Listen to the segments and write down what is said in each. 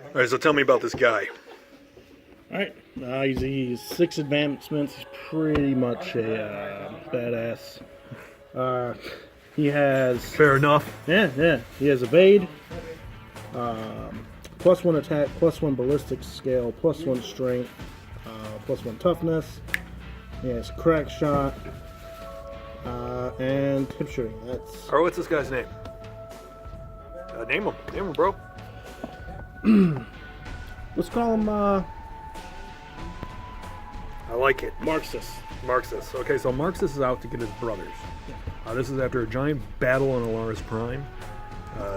All right, so tell me about this guy. Alright, he's 6 advancements. He's pretty much a badass. He has... Fair enough. Yeah. He has evade, +1 attack, +1 ballistic scale, +1 strength, +1 toughness. He has crack shot, and hip shooting. That's... All right, what's this guy's name? Name him, bro. Let's call him, I like it. Marxus. Marxus. Okay, so Marxus is out to get his brothers. This is after a giant battle on Alaurus Prime.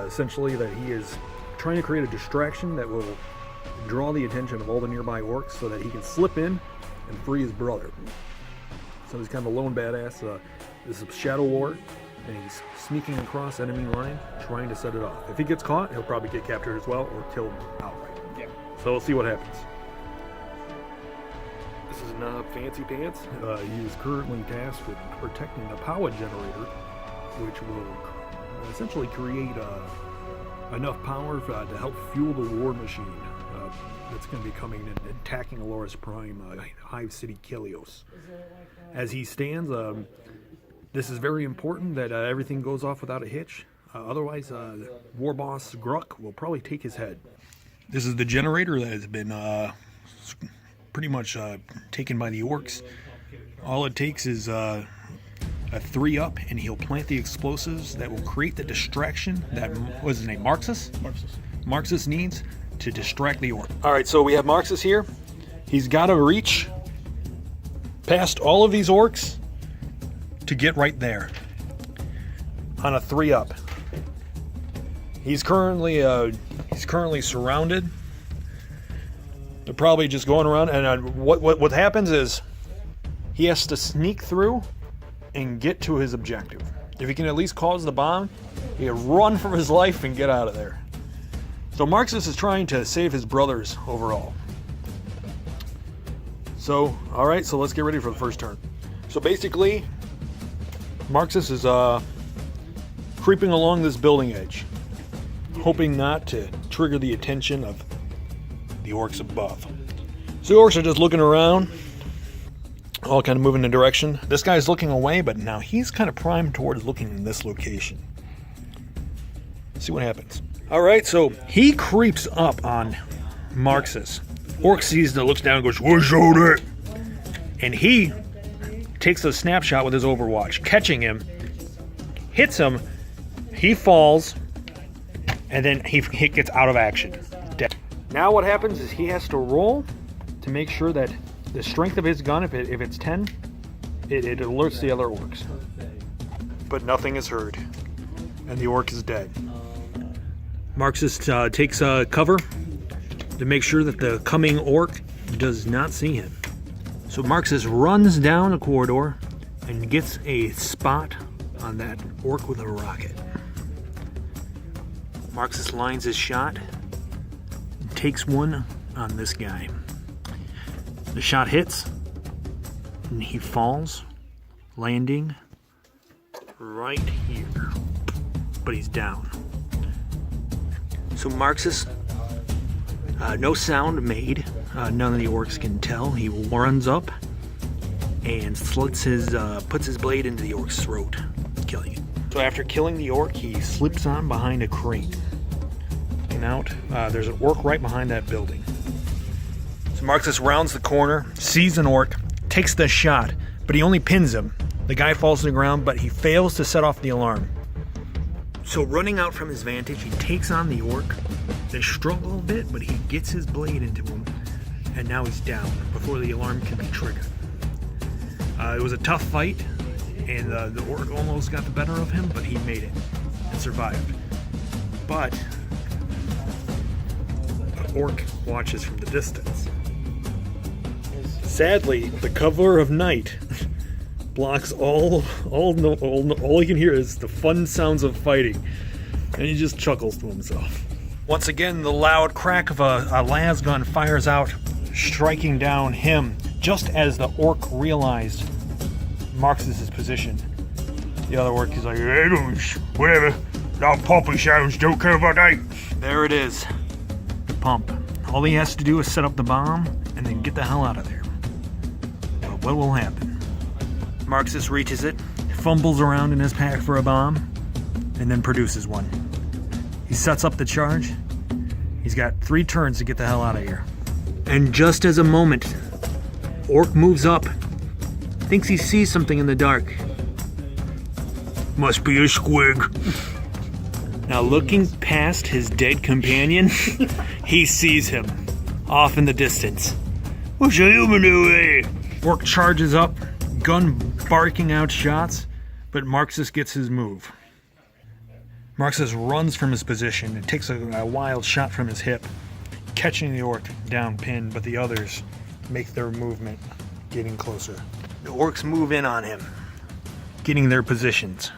Essentially, that he is trying to create a distraction that will draw the attention of all the nearby orcs so that he can slip in and free his brother. So he's kind of a lone badass. This is Shadow War, and he's sneaking across enemy line, trying to set it off. If he gets caught, he'll probably get captured as well or killed outright. Yeah. So we'll see what happens. This is not Fancy Pants. He is currently tasked with protecting the power generator, which will essentially create enough power to help fuel the war machine that's going to be coming and attacking Alaurus Prime, Hive City Kelios. As he stands, this is very important that everything goes off without a hitch. Otherwise, war boss Goruk will probably take his head. This is the generator that has been pretty much taken by the orcs. All it takes is a 3-up, and he'll plant the explosives that will create the distraction that, what is his name, Marxus? Marxus needs to distract the orc. All right, so we have Marxus here. He's got to reach past all of these orcs to get right there on a 3-up. He's currently surrounded. They're probably just going around, and what happens is he has to sneak through and get to his objective. If he can at least cause the bomb, he can run for his life and get out of there. So Marxus is trying to save his brothers overall. So, all right, so let's get ready for the first turn. So basically, Marxus is creeping along this building edge, hoping not to trigger the attention of the orcs above. So the orcs are just looking around, all kind of moving in a direction. This guy's looking away, but now he's kind of primed towards looking in this location. Let's see what happens. All right, so he creeps up on Marxus. Orc sees that, looks down and goes, "What's all that?" And he takes a snapshot with his Overwatch, catching him, hits him, he falls, and then he gets out of action. Dead. Now what happens is he has to roll to make sure that the strength of his gun, if it's 10, it alerts the other orcs. But nothing is heard, and the orc is dead. Marxus takes cover to make sure that the coming orc does not see him. So Marxus runs down a corridor and gets a spot on that orc with a rocket. Marxus lines his shot, takes one on this guy. The shot hits, and he falls, landing right here. But he's down. So Marxus, no sound made. None of the orcs can tell. He runs up and slits puts his blade into the orc's throat, killing it. So after killing the orc, he slips on behind a crate. And out, there's an orc right behind that building. So Marxus rounds the corner, sees an orc, takes the shot, but he only pins him. The guy falls to the ground, but he fails to set off the alarm. So running out from his vantage, he takes on the orc. They struggle a bit, but he gets his blade into him, and now he's down before the alarm can be triggered. It was a tough fight, and the orc almost got the better of him, but he made it and survived. But the orc watches from the distance. Sadly, the cover of night blocks all you can hear is the fun sounds of fighting, and he just chuckles to himself. Once again, the loud crack of a las gun fires out, striking down him just as the orc realized Marxus' position. The other orc is like, "Hey, whatever, no poppy sounds, don't care about that." There it is. pump. All he has to do is set up the bomb and then get the hell out of there. But what will happen? Marxus reaches it, fumbles around in his pack for a bomb, and then produces one. He sets up the charge. He's got 3 turns to get the hell out of here. And just as a moment, Orc moves up, thinks he sees something in the dark. Must be a squig. Now looking past his dead companion, he sees him off in the distance. What's a human away? Orc charges up, gun barking out shots, but Marxus gets his move. Marxus runs from his position and takes a wild shot from his hip, catching the Orc down pinned, but the others make their movement, getting closer. The Orcs move in on him, getting their positions.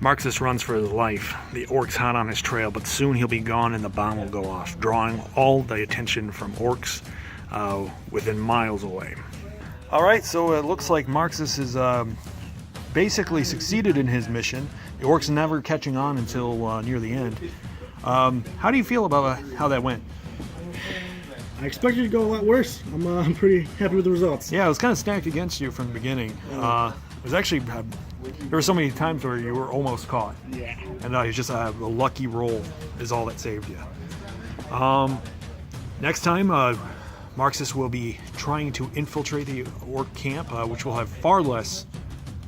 Marxus runs for his life. The Orc's hot on his trail, but soon he'll be gone and the bomb will go off, drawing all the attention from Orcs within miles away. Alright, so it looks like Marxus has basically succeeded in his mission. The Orcs never catching on until near the end. How do you feel about how that went? I expected it to go a lot worse. I'm pretty happy with the results. Yeah, it was kind of stacked against you from the beginning. It was actually, there were so many times where you were almost caught. Yeah. And it's just a lucky roll is all that saved you. Next time, Marxus will be trying to infiltrate the Orc camp, which will have far less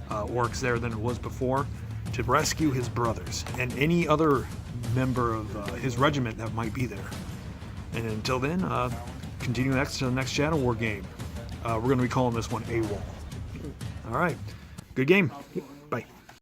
Orcs there than it was before, to rescue his brothers and any other member of his regiment that might be there. And until then, continue next to the next Shadow War game. We're going to be calling this one AWOL. All right. Good game.